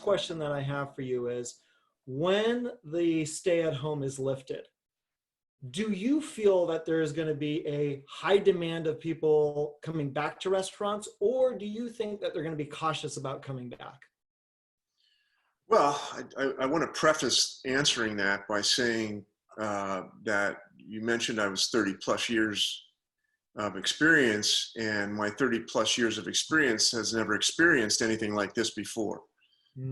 question that I have for you is, when the stay at home is lifted, do you feel that there is going to be a high demand of people coming back to restaurants, or do you think that they're going to be cautious about coming back? Well, I want to preface answering that by saying that you mentioned I was 30 plus years of experience, and my 30 plus years of experience has never experienced anything like this before.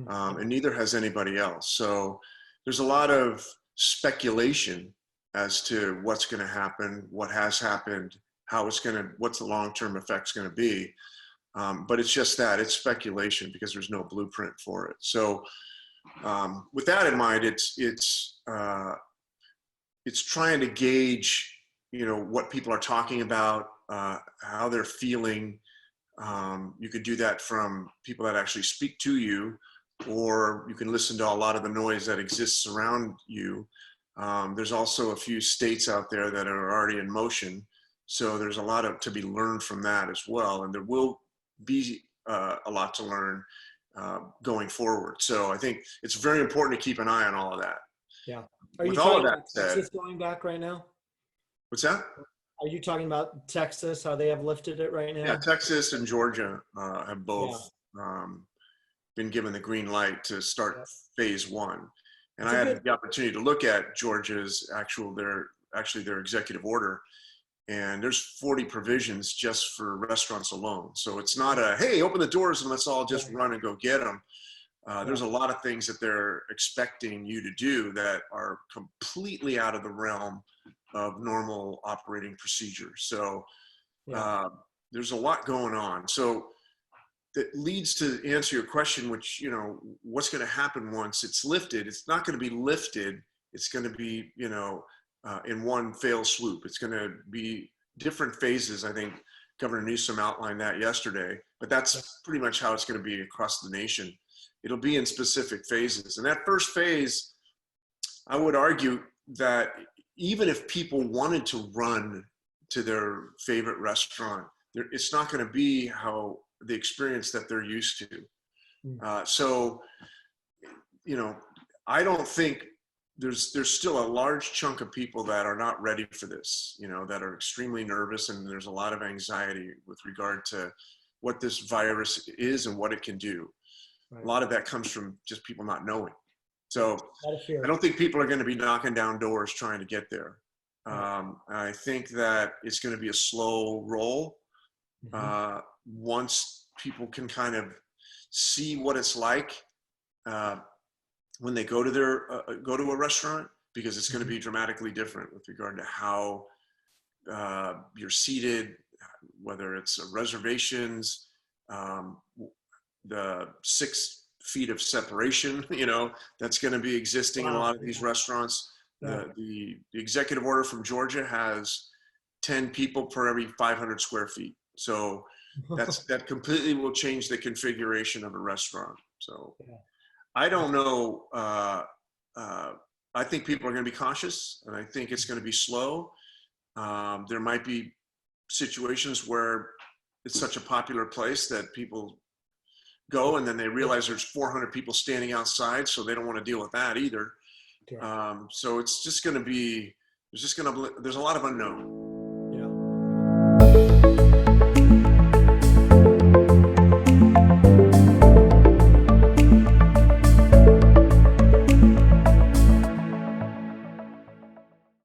And neither has anybody else. So there's a lot of speculation as to what's going to happen, what has happened, how it's going to, what's the long-term effects going to be. But it's just that, it's speculation because there's no blueprint for it. So with that in mind, it's trying to gauge, what people are talking about, how they're feeling. You could do that from people that actually speak to you, or you can listen to a lot of the noise that exists around you. There's also a few states out there that are already in motion. So there's a lot to be learned from that as well. And there will be a lot to learn going forward. So I think it's very important to keep an eye on all of that. Yeah. With all of that said, Texas going back right now? What's that? Are you talking about Texas, how they have lifted it right now? Yeah, Texas and Georgia have both been given the green light to start phase one. And I had the opportunity to look at Georgia's their executive order, and there's 40 provisions just for restaurants alone. So it's not a, hey, open the doors and let's all just run and go get them. There's a lot of things that they're expecting you to do that are completely out of the realm of normal operating procedures. So there's a lot going on. So that leads to answer your question, which, what's going to happen once it's lifted? It's not going to be lifted. It's going to be, in one fell swoop. It's going to be different phases. I think Governor Newsom outlined that yesterday, but that's pretty much how it's going to be across the nation. It'll be in specific phases. And that first phase, I would argue that even if people wanted to run to their favorite restaurant, it's not going to be how the experience that they're used to. So, I don't think there's still a large chunk of people that are not ready for this, that are extremely nervous, and there's a lot of anxiety with regard to what this virus is and what it can do. Right. A lot of that comes from just people not knowing. So I don't think people are going to be knocking down doors trying to get there. I think that it's going to be a slow roll. Once people can kind of see what it's like when they go to a restaurant, because it's going to be dramatically different with regard to how you're seated, whether it's reservations, the 6 feet of separation, that's going to be existing in a lot of these restaurants. The executive order from Georgia has 10 people per every 500 square feet. So that completely will change the configuration of a restaurant. So I don't know. I think people are going to be cautious, and I think it's going to be slow. There might be situations where it's such a popular place that people go and then they realize there's 400 people standing outside, so they don't want to deal with that either. So it's just going to be, there's a lot of unknown.